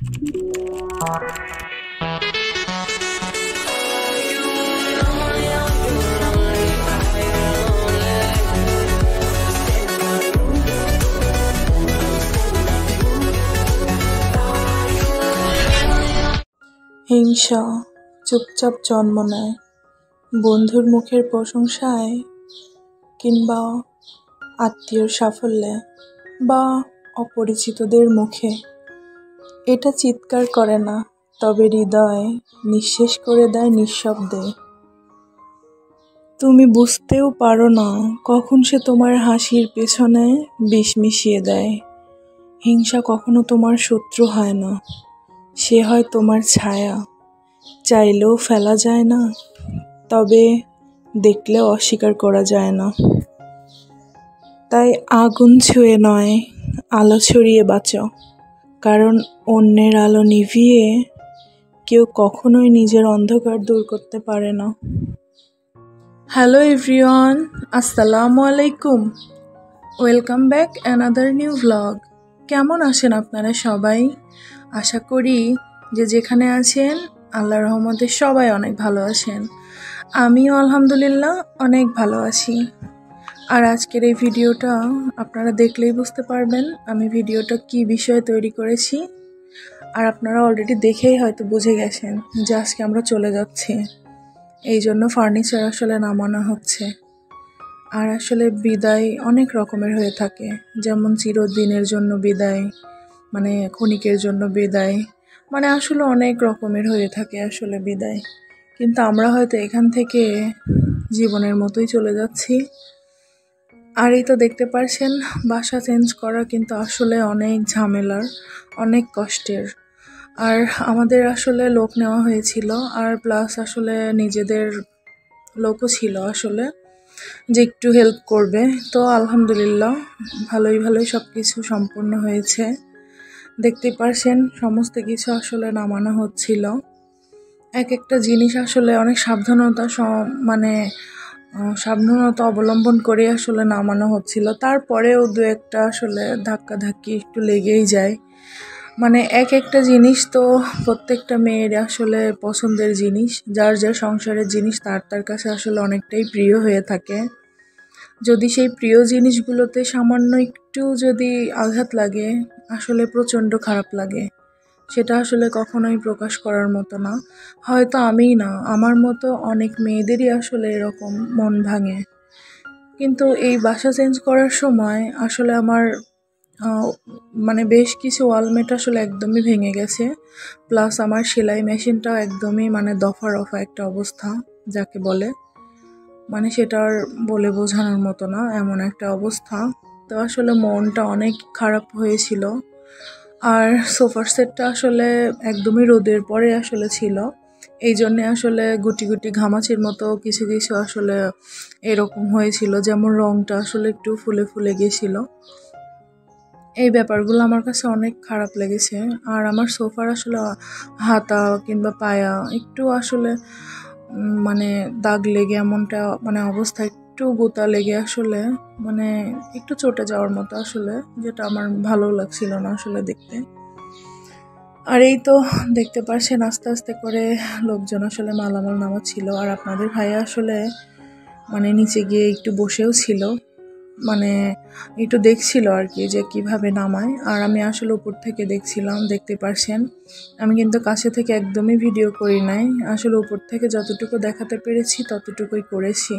হিংসা চুপচাপ জন্ম নেয় বন্ধুর মুখের প্রশংসায় কিংবা আত্মীয়র সাফল্যে বা অপরিচিতদের মুখে। এটা চিৎকার করে না, তবে হৃদয় নিঃশেষ করে দেয় নিঃশব্দে। তুমি বুঝতেও পারো না কখন সে তোমার হাসির পেছনে বিষ মিশিয়ে দেয়। হিংসা কখনো তোমার শত্রু হয় না, সে হয় তোমার ছায়া। চাইলেও ফেলা যায় না, তবে দেখলেও অস্বীকার করা যায় না। তাই আগুন ছুঁয়ে নয়, আলো ছড়িয়ে বাঁচো, কারণ অন্যের আলো নিভিয়ে কেউ কখনোই নিজের অন্ধকার দূর করতে পারে না। হ্যালো এভরিওয়ান, আসসালামু আলাইকুম। Welcome back another new vlog. কেমন আছেন আপনারা সবাই? আশা করি যে যেখানে আছেন আল্লাহর রহমতে সবাই অনেক ভালো আছেন। আমিও আলহামদুলিল্লাহ অনেক ভালো আছি। আর আজকের এই ভিডিওটা আপনারা দেখলেই বুঝতে পারবেন আমি ভিডিওটা কি বিষয়ে তৈরি করেছি। আর আপনারা অলরেডি দেখেই হয়তো বুঝে গেছেন যে আজকে আমরা চলে যাচ্ছি, এই জন্য ফার্নিচার আসলে নামানো হচ্ছে। আর আসলে বিদায় অনেক রকমের হয়ে থাকে, যেমন চিরদিনের জন্য বিদায়, মানে ক্ষণিকের জন্য বিদায়, মানে আসলে অনেক রকমের হয়ে থাকে আসলে বিদায়। কিন্তু আমরা হয়তো এখান থেকে জীবনের মতোই চলে যাচ্ছি। আর এই তো দেখতে পারছেন বাসা চেঞ্জ করা কিন্তু আসলে অনেক ঝামেলার, অনেক কষ্টের। আর আমাদের আসলে লোক নেওয়া হয়েছিল, আর প্লাস আসলে নিজেদের লোকও ছিল আসলে যে একটু হেল্প করবে। তো আলহামদুলিল্লাহ ভালোই সব কিছু সম্পূর্ণ হয়েছে। দেখতে পারছেন সমস্ত কিছু আসলে নামানো হচ্ছিল। এক একটা জিনিস আসলে অনেক সাবধানতা অবলম্বন করে আসলে নামানো হচ্ছিল। তারপরেও দু একটা আসলে ধাক্কাধাক্কি একটু লেগেই যায়। মানে এক একটা জিনিস তো প্রত্যেকটা মেয়ের আসলে পছন্দের জিনিস, যার সংসারের জিনিস তার কাছে আসলে অনেকটাই প্রিয় হয়ে থাকে। যদি সেই প্রিয় জিনিসগুলোতে সামান্য একটু যদি আঘাত লাগে, আসলে প্রচণ্ড খারাপ লাগে। সেটা আসলে কখনোই প্রকাশ করার মতো না। হয়তো আমিই না, আমার মতো অনেক মেয়েদেরই আসলে এরকম মন ভাঙে। কিন্তু এই বাসা চেঞ্জ করার সময় আসলে আমার বেশ কিছু ওয়ালমেট আসলে একদমই ভেঙে গেছে। প্লাস আমার সেলাই মেশিনটাও একদমই দফা রফা একটা অবস্থা যাকে বলে, সেটার বলে বোঝানোর মতো না, এমন একটা অবস্থা। তো আসলে মনটা অনেক খারাপ হয়েছিল। আর সোফার সেটটা আসলে একদমই রোদের পরে আসলে ছিল, এই জন্যে আসলে গুটি গুটি ঘামাচির মতো কিছু কিছু আসলে এরকম হয়েছিল, যেমন রংটা আসলে একটু ফুলে ফুলে গেছিল। এই ব্যাপারগুলো আমার কাছে অনেক খারাপ লেগেছে। আর আমার সোফার আসলে হাতা কিংবা পায়া একটু আসলে দাগ লেগে এমনটা অবস্থা, একটু গোতা লেগে আসলে একটু চটে যাওয়ার মতো আসলে, যেটা আমার ভালো লাগছিল না আসলে দেখতে। আর এই তো দেখতে পারছেন আস্তে আস্তে করে লোকজন আসলে মালামাল নামাচ্ছিল। আর আপনাদের ভাইয়া আসলে নিচে গিয়ে একটু বসেও ছিল, একটু দেখছিল আর কি যে কিভাবে নামায়। আর আমি আসলে উপর থেকে দেখছিলাম। দেখতে পারছেন আমি কিন্তু কাছে থেকে একদমই ভিডিও করি নাই, আসলে উপর থেকে যতটুকু দেখাতে পেরেছি ততটুকুই করেছি।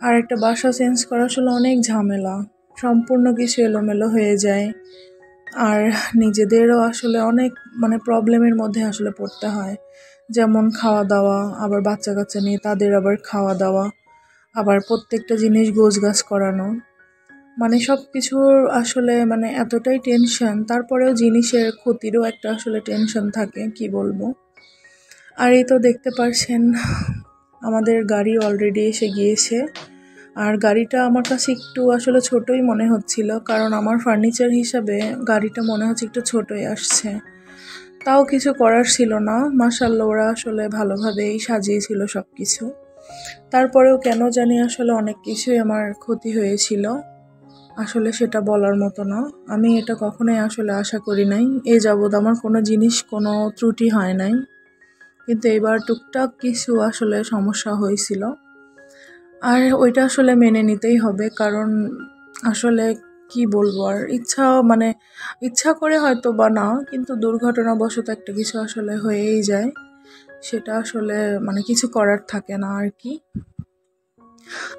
আর একটা বাসা চেঞ্জ করা আসলে অনেক ঝামেলা, সম্পূর্ণ কিছু এলোমেলো হয়ে যায়। আর নিজেদেরও আসলে অনেক প্রবলেমের মধ্যে আসলে পড়তে হয়, যেমন খাওয়া দাওয়া, আবার বাচ্চা কাচ্চা নিয়ে তাদের আবার খাওয়া দাওয়া, আবার প্রত্যেকটা জিনিস গোছগাছ করানো, সব কিছুর আসলে এতটাই টেনশন। তারপরেও জিনিসের ক্ষতিরও একটা আসলে টেনশন থাকে, কি বলবো। আর এই তো দেখতে পারছেন আমাদের গাড়ি অলরেডি এসে গিয়েছে। আর গাড়িটা আমার কাছে একটু আসলে ছোটই মনে হচ্ছিল, কারণ আমার ফার্নিচার হিসাবে গাড়িটা মনে হচ্ছে একটু ছোটই আসছে। তাও কিছু করার ছিল না, মাশাআল্লাহ ওরা আসলে ভালোভাবেই সাজিয়েছিল সব কিছু। তারপরেও কেন জানি আসলে অনেক কিছুই আমার ক্ষতি হয়েছিল। আসলে সেটা বলার মতো না। আমি এটা কখনোই আসলে আশা করি নাই। এ যাবৎ আমার কোনো জিনিস কোনো ত্রুটি হয় নাই। কিন্তু এবার টুকটাক কিছু আসলে সমস্যা হয়েছিল। আর ওইটা আসলে মেনে নিতেই হবে, কারণ আসলে কি বলবো আর, ইচ্ছা করে হয়তো বা না, কিন্তু দুর্ঘটনাবশত একটা কিছু আসলে হয়েই যায়। সেটা আসলে কিছু করার থাকে না আর কি।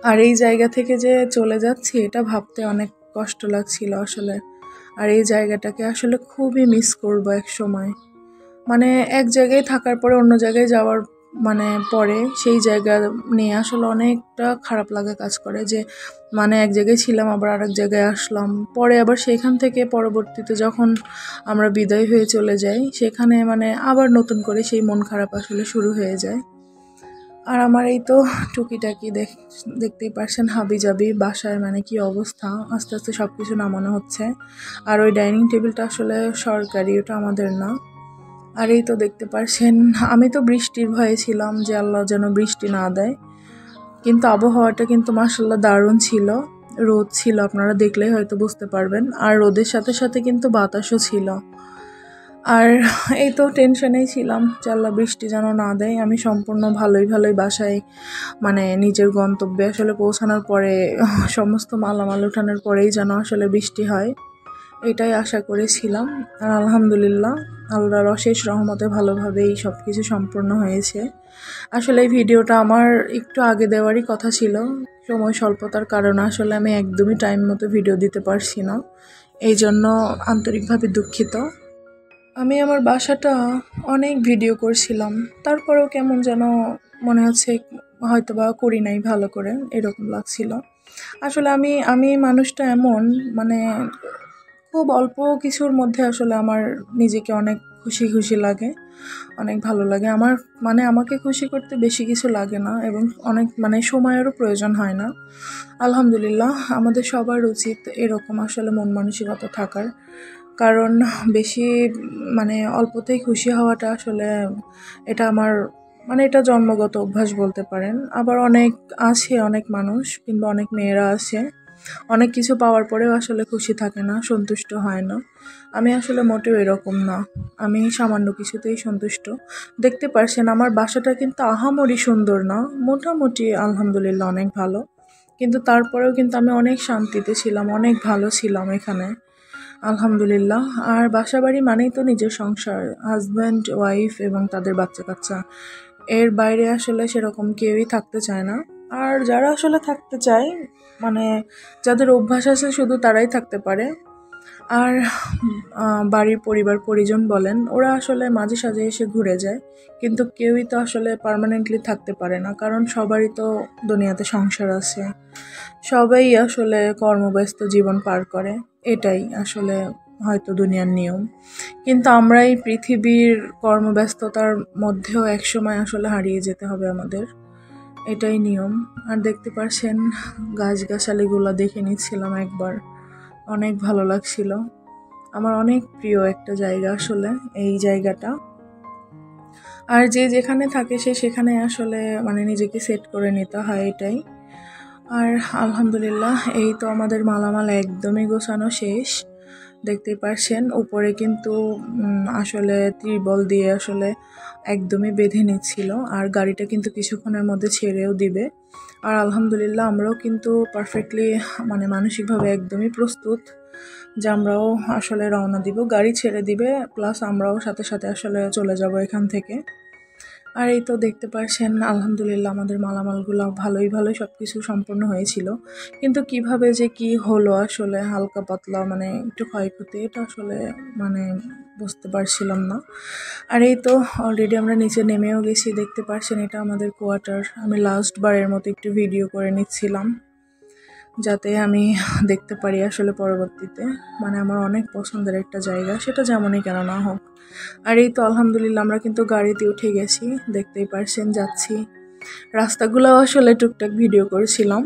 আর এই জায়গা থেকে যে চলে যাচ্ছি এটা ভাবতে অনেক কষ্ট লাগছিল আসলে। আর এই জায়গাটাকে আসলে খুবই মিস করবো এক সময়। এক জায়গায় থাকার পরে অন্য জায়গায় যাওয়ার পরে সেই জায়গা নিয়ে আসলে অনেকটা খারাপ লাগা কাজ করে যে এক জায়গায় ছিলাম আবার আরেক জায়গায় আসলাম, পরে আবার সেখান থেকে পরবর্তীতে যখন আমরা বিদায় হয়ে চলে যাই সেখানে আবার নতুন করে সেই মন খারাপ আসলে শুরু হয়ে যায়। আর আমার এই তো টুকিটাকি দেখতেই পারছেন হাবিজাবি বাসায় কি অবস্থা, আস্তে আস্তে সব কিছু নামানো হচ্ছে। আর ওই ডাইনিং টেবিলটা আসলে সরকারি, ওটা আমাদের না। আর এই তো দেখতে পারছেন, আমি তো বৃষ্টির ভয়ে ছিলাম যে আল্লাহ যেন বৃষ্টি না দেয়, কিন্তু আবহাওয়াটা কিন্তু মাশাআল্লাহ দারুণ ছিল। রোদ ছিল, আপনারা দেখলেই হয়তো বুঝতে পারবেন, আর রোদের সাথে সাথে কিন্তু বাতাসও ছিল। আর এই তো টেনশনেই ছিলাম যে আল্লাহ বৃষ্টি যেন না দেয়। আমি সম্পূর্ণ ভালোই বাসায় নিজের গন্তব্যে আসলে পৌঁছানোর পরে সমস্ত মালামাল ওঠানোর পরেই যেন আসলে বৃষ্টি হয়, এটাই আশা করেছিলাম। আর আলহামদুলিল্লাহ আল্লাহর অশেষ রহমতে ভালোভাবেই সব কিছু সম্পূর্ণ হয়েছে। আসলে এই ভিডিওটা আমার একটু আগে দেওয়ারই কথা ছিল, সময় স্বল্পতার কারণে আসলে আমি একদমই টাইম মতো ভিডিও দিতে পারছি না, এই জন্য আন্তরিকভাবে দুঃখিত। আমি আমার বাসাটা অনেক ভিডিও করছিলাম, তারপরেও কেমন যেন মনে হচ্ছে হয়তো বা করি নাই ভালো করে, এরকম লাগছিল। আসলে আমি মানুষটা এমন, খুব অল্প কিছুর মধ্যে আসলে আমার নিজেকে অনেক খুশি লাগে, অনেক ভালো লাগে আমার। আমাকে খুশি করতে বেশি কিছু লাগে না, এবং অনেক সময়েরও প্রয়োজন হয় না। আলহামদুলিল্লাহ আমাদের সবার উচিত এরকম আসলে মন মানসিকতা থাকার, কারণ বেশি অল্পতেই খুশি হওয়াটা আসলে এটা আমার এটা জন্মগত অভ্যাস বলতে পারেন। আবার অনেক মানুষ কিংবা অনেক মেয়েরা আছে অনেক কিছু পাওয়ার পরেও আসলে খুশি থাকে না, সন্তুষ্ট হয় না। আমি আসলে মোটেও এরকম না, আমি সামান্য কিছুতেই সন্তুষ্ট। দেখতে পারছেন আমার বাসাটা কিন্তু আহামরি সুন্দর না, মোটামুটি আলহামদুলিল্লাহ অনেক ভালো, কিন্তু তারপরেও কিন্তু আমি অনেক শান্তিতে ছিলাম, অনেক ভালো ছিলাম এখানে, আলহামদুলিল্লাহ। আর বাসা বাড়ি মানেই তো নিজের সংসার, হাজব্যান্ড ওয়াইফ এবং তাদের বাচ্চা কাচ্চা, এর বাইরে আসলে সেরকম কেউই থাকতে চায় না। আর যারা আসলে থাকতে চায় যাদের অভ্যাস আছে শুধু তারাই থাকতে পারে। আর বাড়ির পরিবার পরিজন বলেন, ওরা আসলে মাঝে সাঝে এসে ঘুরে যায়, কিন্তু কেউই তো আসলে পার্মানেন্টলি থাকতে পারে না, কারণ সবারই তো দুনিয়াতে সংসার আছে, সবাই আসলে কর্মব্যস্ত জীবন পার করে, এটাই আসলে হয়তো দুনিয়ার নিয়ম। কিন্তু আমরা এই পৃথিবীর কর্মব্যস্ততার মধ্যেও একসময় আসলে হারিয়ে যেতে হবে আমাদের, এটাই নিয়ম। আর দেখতে পাচ্ছেন গাছগাছালিগুলো দেখে নিচ্ছিলাম একবার, অনেক ভালো লাগছিল। আমার অনেক প্রিয় একটা জায়গা আসলে এই জায়গাটা। আর যে যেখানে থাকে সে সেখানে আসলে নিজেকে সেট করে নিতে হয়, এটাই। আর আলহামদুলিল্লাহ এই তো আমাদের মালামাল একদমই গোছানো শেষ, দেখতেই পারছেন উপরে কিন্তু আসলে ত্রিবল দিয়ে আসলে একদমই বেঁধে নিচ্ছিল, আর গাড়িটা কিন্তু কিছুক্ষণের মধ্যে ছেড়েও দিবে। আর আলহামদুলিল্লাহ আমরাও কিন্তু পারফেক্টলি মানসিকভাবে একদমই প্রস্তুত যে আমরাও আসলে রওনা দিব, গাড়ি ছেড়ে দিবে, প্লাস আমরাও সাথে সাথে আসলে চলে যাব এখান থেকে। আর এই তো দেখতে পাচ্ছেন আলহামদুলিল্লাহ আমাদের মালামালগুলো ভালোই সব কিছু সম্পূর্ণ হয়েছিল, কিন্তু কিভাবে যে কি হলো আসলে হালকা পাতলা একটু ক্ষয়ক্ষতি, এটা আসলে বুঝতে পারছিলাম না। আর এই তো অলরেডি আমরা নিচে নেমেও গেছি, দেখতে পাচ্ছেন এটা আমাদের কোয়ার্টার। আমি লাস্ট বারের মতো একটু ভিডিও করে নিচ্ছিলাম যাতে আমি দেখতে পারি আসলে পরবর্তীতে, আমার অনেক পছন্দের একটা জায়গা, সেটা যেমনই কেন না হোক। আর এই তো আলহামদুলিল্লাহ আমরা কিন্তু গাড়িতে উঠে গেছি, দেখতেই পারছেন যাচ্ছি। রাস্তাগুলো আসলে টুকটাক ভিডিও করেছিলাম।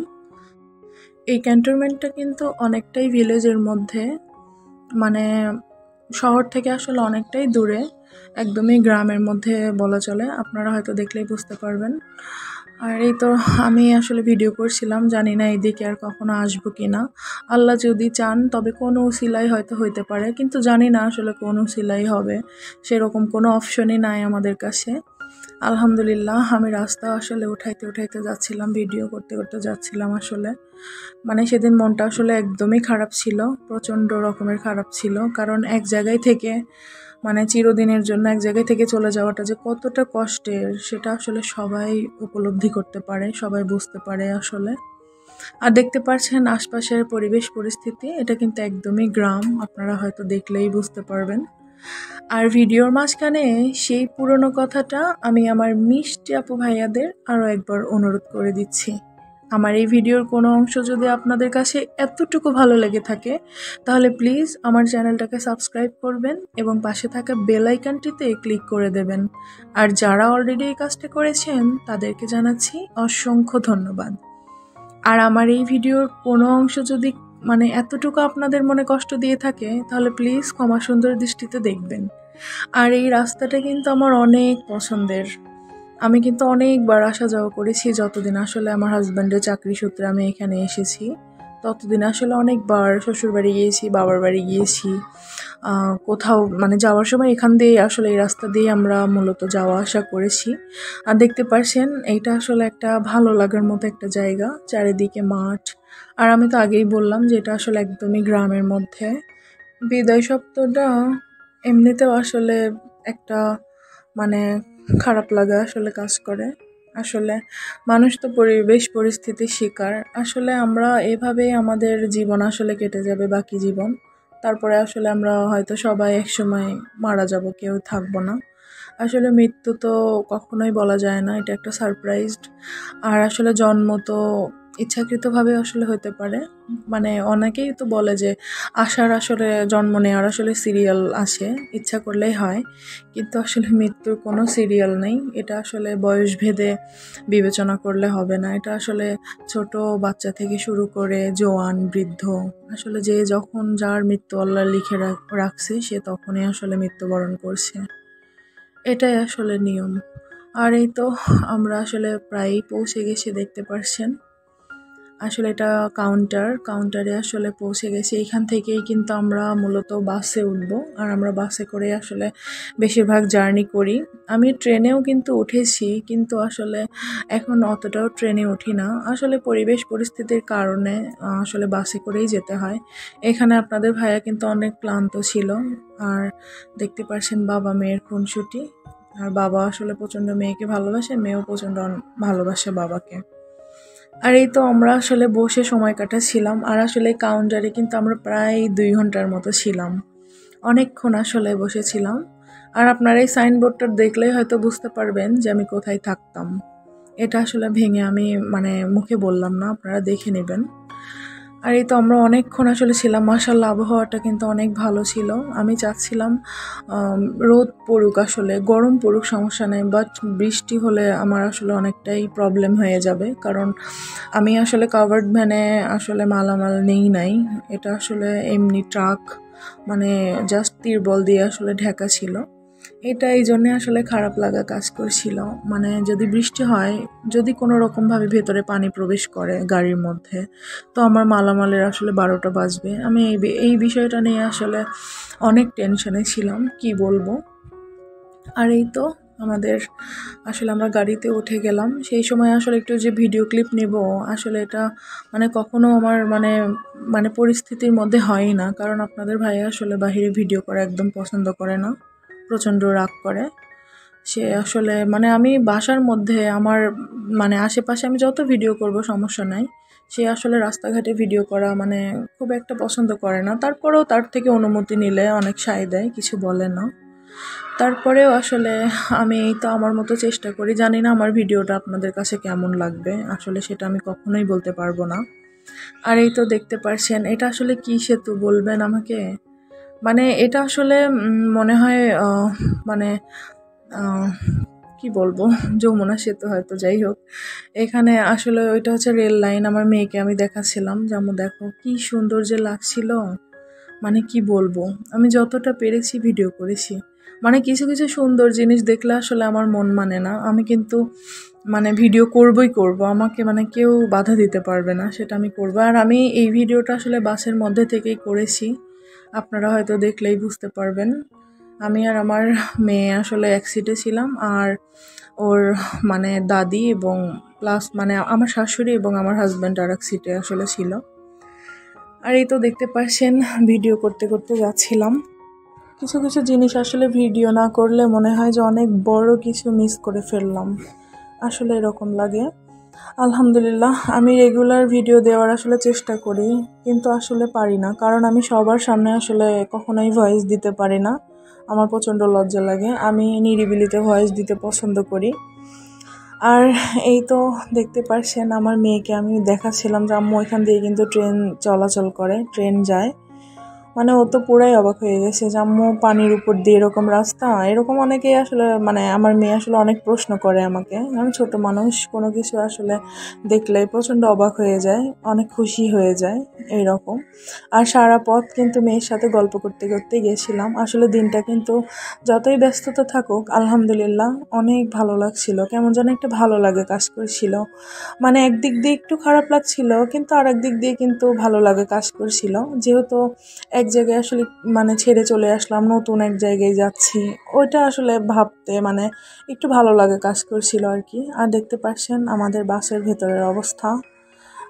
এই ক্যান্টনমেন্টটা কিন্তু অনেকটাই ভিলেজের মধ্যে, শহর থেকে আসলে অনেকটাই দূরে, একদমই গ্রামের মধ্যে বলা চলে, আপনারা হয়তো দেখলেই বুঝতে পারবেন। আর এই তো আমি আসলে ভিডিও করছিলাম, জানি না এদিকে আর কখনো আসবো কিনা। আল্লাহ যদি চান তবে কোনো উসিলাই হয়তো হইতে পারে, কিন্তু জানি না আসলে কোন উসিলাই হবে, সেরকম কোনো অপশনই নাই আমাদের কাছে। আলহামদুলিল্লাহ আমি রাস্তা আসলে উঠাইতে উঠাইতে যাচ্ছিলাম, ভিডিও করতে করতে যাচ্ছিলাম। আসলে মানে সেদিন মনটা আসলে একদমই খারাপ ছিল, প্রচণ্ড রকমের খারাপ ছিল। কারণ এক জায়গায় থেকে মানে চিরদিনের জন্য এক জায়গায় থেকে চলে যাওয়াটা যে কতটা কষ্টের সেটা আসলে সবাই উপলব্ধি করতে পারে, সবাই বুঝতে পারে আসলে। আর দেখতে পাচ্ছেন আশপাশের পরিবেশ পরিস্থিতি, এটা কিন্তু একদমই গ্রাম, আপনারা হয়তো দেখলেই বুঝতে পারবেন। আর ভিডিওর মাঝখানে সেই পুরনো কথাটা আমি আমার মিষ্টি আপু ভাইয়াদের আরও একবার অনুরোধ করে দিচ্ছি। আমার এই ভিডিওর কোনো অংশ যদি আপনাদের কাছে এতটুকু ভালো লেগে থাকে তাহলে প্লিজ আমার চ্যানেলটাকে সাবস্ক্রাইব করবেন এবং পাশে থাকা বেল আইকনটিতে ক্লিক করে দেবেন। আর যারা অলরেডি এই কাজটা করেছেন তাদেরকে জানাচ্ছি অসংখ্য ধন্যবাদ। আর আমার এই ভিডিওর কোনো অংশ যদি মানে এতটুকু আপনাদের মনে কষ্ট দিয়ে থাকে তাহলে প্লিজ ক্ষমা সুন্দর দৃষ্টিতে দেখবেন। আর এই রাস্তাটা কিন্তু আমার অনেক পছন্দের, আমি কিন্তু অনেকবার আসা যাওয়া করেছি। যতদিন আসলে আমার হাজব্যান্ডের চাকরি সূত্রে আমি এখানে এসেছি ততদিন আসলে অনেকবার শ্বশুর বাড়ি গিয়েছি, বাবার বাড়ি গিয়েছি। কোথাও মানে যাওয়ার সময় এখান দিয়ে আসলে এই রাস্তা দিয়ে আমরা মূলত যাওয়া আসা করেছি। আর দেখতে পাচ্ছেন এইটা আসলে একটা ভালো লাগার মতো একটা জায়গা, চারিদিকে মাঠ। আর আমি তো আগেই বললাম যে এটা আসলে একদমই গ্রামের মধ্যে। বিদায় সপ্তাহটা এমনিতেও আসলে একটা মানে খারাপ লাগা আসলে কাজ করে। আসলে মানুষ তো পরিবেশ পরিস্থিতির শিকার। আসলে আমরা এভাবেই আমাদের জীবন আসলে কেটে যাবে, বাকি জীবন। তারপরে আসলে আমরা হয়তো সবাই একসময় মারা যাব, কেউ থাকবো না। আসলে মৃত্যু তো কখনোই বলা যায় না, এটা একটা সারপ্রাইজড। আর আসলে জন্ম তো ইচ্ছাকৃতভাবে আসলে হতে পারে। মানে অনেকেই তো বলে যে আসার আসলে জন্ম নেওয়ার আসলে সিরিয়াল আছে, ইচ্ছা করলেই হয়। কিন্তু আসলে মৃত্যুর কোনো সিরিয়াল নেই, এটা আসলে বয়স ভেদে বিবেচনা করলে হবে না। এটা আসলে ছোট বাচ্চা থেকে শুরু করে জোয়ান বৃদ্ধ, আসলে যে যখন যার মৃত্যু আল্লাহ লিখে রাখছে সে তখনই আসলে মৃত্যুবরণ করছে, এটাই আসলে নিয়ম। আর এই তো আমরা আসলে প্রায়ই পৌঁছে গেছি, দেখতে পারছেন। আসলে এটা কাউন্টারে আসলে পৌঁছে গেছি। এখান থেকেই কিন্তু আমরা মূলত বাসে উঠবো, আর আমরা বাসে করে আসলে বেশিরভাগ জার্নি করি। আমি ট্রেনেও কিন্তু উঠেছি, কিন্তু আসলে এখন অতটাও ট্রেনে উঠি না। আসলে পরিবেশ পরিস্থিতির কারণে আসলে বাসে করেই যেতে হয়। এখানে আপনাদের ভাইয়া কিন্তু অনেক ক্লান্ত ছিল। আর দেখতে পাচ্ছেন বাবা মেয়ের খুনসুটি। আর বাবা আসলে প্রচণ্ড মেয়েকে ভালোবাসে, মেয়েও প্রচণ্ড ভালোবাসে বাবাকে। আর এই তো আমরা আসলে বসে সময় কাটাচ্ছিলাম। আর আসলে কাউন্টারে কিন্তু আমরা প্রায় 2 ঘন্টার মতো ছিলাম, অনেকক্ষণ আসলে বসেছিলাম। আর আপনার এই সাইনবোর্ডটা দেখলেই হয়তো বুঝতে পারবেন যে আমি কোথায় থাকতাম। এটা আসলে ভেঙে আমি মানে মুখে বললাম না, আপনারা দেখে নেবেন। আর এই তো আমরা অনেকক্ষণ আসলে ছিলাম, মাশাআল্লাহ আবহাওয়াটা কিন্তু অনেক ভালো ছিল। আমি চাচ্ছিলাম রোদ পড়ুক, আসলে গরম পড়ুক সমস্যা নেই, বাট বৃষ্টি হলে আমার আসলে অনেকটাই প্রবলেম হয়ে যাবে। কারণ আমি আসলে কাভার্ড ভ্যানে আসলে মালামাল নেই নাই, এটা আসলে এমনি ট্রাক, মানে জাস্ট তিরবল দিয়ে আসলে ঢাকা ছিল। এটা এই জন্যে আসলে খারাপ লাগা কাজ করছিল। মানে যদি বৃষ্টি হয়, যদি কোনো রকমভাবে ভেতরে পানি প্রবেশ করে গাড়ির মধ্যে, তো আমার মালামালের আসলে 12টা বাজবে। আমি এই বিষয়টা নিয়ে আসলে অনেক টেনশনে ছিলাম, কি বলবো। আর এই তো আমাদের আসলে আমরা গাড়িতে উঠে গেলাম। সেই সময় আসলে একটু যে ভিডিও ক্লিপ নেব, আসলে এটা মানে কখনো আমার মানে মানে পরিস্থিতির মধ্যে হয়ই না। কারণ আপনাদের ভাই আসলে বাহিরে ভিডিও করা একদম পছন্দ করে না, প্রচণ্ড রাগ করে সে। আসলে মানে আমি বাসার মধ্যে আমার মানে আশেপাশে আমি যত ভিডিও করব সমস্যা নাই, সে আসলে রাস্তাঘাটে ভিডিও করা মানে খুব একটা পছন্দ করে না। তারপরেও তার থেকে অনুমতি নিলে অনেক সায় দেয়, কিছু বলে না। তারপরেও আসলে আমি এই তো আমার মতো চেষ্টা করি, জানি না আমার ভিডিওটা আপনাদের কাছে কেমন লাগবে, আসলে সেটা আমি কখনোই বলতে পারবো না। আর এই তো দেখতে পারছেন এটা আসলে কি সেতু বলবেন আমাকে। মানে এটা আসলে মনে হয় মানে কি বলবো, যমুনা সেতু হয়তো, যাই হোক। এখানে আসলে ওইটা হচ্ছে রেল লাইন। আমার মেয়েকে আমি দেখাচ্ছিলাম, যেমন দেখো কি সুন্দর যে লাগছিল, মানে কি বলবো, আমি যতটা পেরেছি ভিডিও করেছি। মানে কিছু কিছু সুন্দর জিনিস দেখলে আসলে আমার মন মানে না, আমি কিন্তু মানে ভিডিও করবই করব, আমাকে মানে কেউ বাধা দিতে পারবে না, সেটা আমি করব। আর আমি এই ভিডিওটা আসলে বাসের মধ্যে থেকেই করেছি, আপনারা হয়তো দেখলেই বুঝতে পারবেন। আমি আর আমার মেয়ে আসলে এক সিটে ছিলাম, আর ওর মানে দাদি এবং প্লাস মানে আমার শাশুড়ি এবং আমার হাজব্যান্ড আর এক সিটে আসলে ছিল। আর এই তো দেখতে পাচ্ছেন ভিডিও করতে করতে যাচ্ছিলাম। কিছু কিছু জিনিস আসলে ভিডিও না করলে মনে হয় যে অনেক বড় কিছু মিস করে ফেললাম, আসলে এরকম লাগে। আলহামদুলিল্লাহ, আমি রেগুলার ভিডিও দেওয়ার আসলে চেষ্টা করি, কিন্তু আসলে পারি না, কারণ আমি সবার সামনে আসলে কখনোই ভয়েস দিতে পারি না, আমার প্রচণ্ড লজ্জা লাগে। আমি নিরিবিলিতে ভয়েস দিতে পছন্দ করি। আর এই তো দেখতে পাচ্ছেন আমার মেয়েকে আমি দেখাচ্ছিলাম যে আম্মু এখান দিয়ে কিন্তু ট্রেন চলাচল করে, ট্রেন যায়। মানে ও তো পুরাই অবাক হয়ে গেছে যে আম্মু পানির উপর দিয়ে এরকম রাস্তা, এরকম অনেকেই আসলে মানে আমার মেয়ে আসলে অনেক প্রশ্ন করে আমাকে, আমি ছোট মানুষ, কোনো কিছু আসলে দেখলে প্রচণ্ড অবাক হয়ে যায়, অনেক খুশি হয়ে যায় এইরকম। আর সারা পথ কিন্তু মেয়ের সাথে গল্প করতে করতে গেছিলাম। আসলে দিনটা কিন্তু যতই ব্যস্ততা থাকুক আলহামদুলিল্লাহ অনেক ভালো লাগছিল, কেমন যেন একটা ভালো লাগে কাজ করছিল। মানে একদিক দিয়ে একটু খারাপ লাগছিল, কিন্তু আর একদিক দিয়ে কিন্তু ভালো লাগে কাজ করছিল, যেহেতু এক জায়গায় আসলে মানে ছেড়ে চলে আসলাম, নতুন এক জায়গায় যাচ্ছি, ওইটা আসলে ভাবতে মানে একটু ভালো লাগে কাজ করছিল আর কি। আর দেখতে পাচ্ছেন আমাদের বাসের ভেতরের অবস্থা।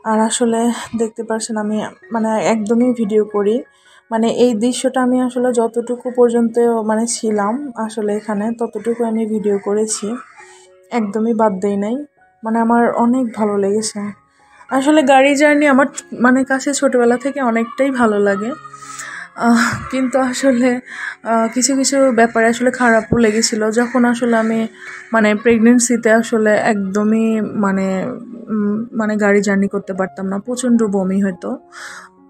আর আসলে দেখতে পাচ্ছেন আমি মানে একদমই ভিডিও করি, মানে এই দৃশ্যটা আমি আসলে যতটুকু পর্যন্ত মানে ছিলাম আসলে এখানে ততটুকু আমি ভিডিও করেছি, একদমই বাদ দেই নাই। মানে আমার অনেক ভালো লেগেছে আসলে গাড়ি জার্নি, আমার মানে কাছে ছোটোবেলা থেকে অনেকটাই ভালো লাগে। কিন্তু আসলে কিছু কিছু ব্যাপারে আসলে খারাপও লেগেছিল, যখন আসলে আমি মানে প্রেগনেন্সিতে আসলে একদমই মানে মানে গাড়ি জার্নি করতে পারতাম না, প্রচণ্ড বমি হতো।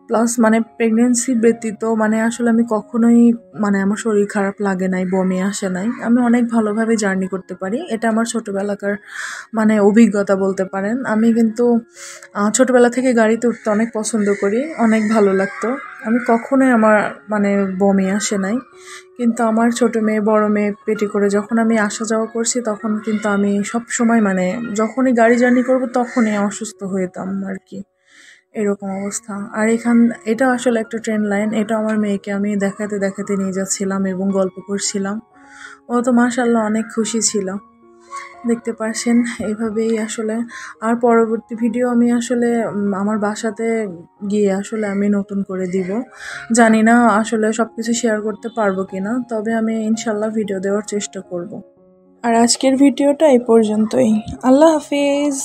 প্লাস মানে প্রেগনেন্সি ব্যতীত মানে আসলে আমি কখনোই মানে আমার শরীর খারাপ লাগে নাই, বমি আসে নাই, আমি অনেক ভালোভাবে জার্নি করতে পারি, এটা আমার ছোটোবেলাকার মানে অভিজ্ঞতা বলতে পারেন। আমি কিন্তু ছোটোবেলা থেকে গাড়িতে উঠতে অনেক পছন্দ করি, অনেক ভালো লাগতো, আমি কখনোই আমার মানে বমি আসে নাই। কিন্তু আমার ছোটো মেয়ে বড় মেয়ে পেটে করে যখন আমি আসা যাওয়া করছি তখন কিন্তু আমি সব সময় মানে যখনই গাড়ি জার্নি করব তখনই অসুস্থ হইতাম আর কি, এরকম অবস্থা। আর এটা আসলে একটা ট্রেন লাইন, এটা আমার মেয়েকে আমি দেখাতে দেখাতে নিয়ে যাচ্ছিলাম এবং গল্প করছিলাম, ও তো মাশাআল্লাহ অনেক খুশি ছিল। দেখতে পাচ্ছেন এইভাবেই আসলে। আর পরবর্তী ভিডিও আমি আসলে আমার বাসাতে গিয়ে আসলে আমি নতুন করে দিব, জানি না আসলে সব কিছু শেয়ার করতে পারবো কিনা, তবে আমি ইনশাল্লাহ ভিডিও দেওয়ার চেষ্টা করব। আর আজকের ভিডিওটা এই পর্যন্তই, আল্লাহ হাফিজ।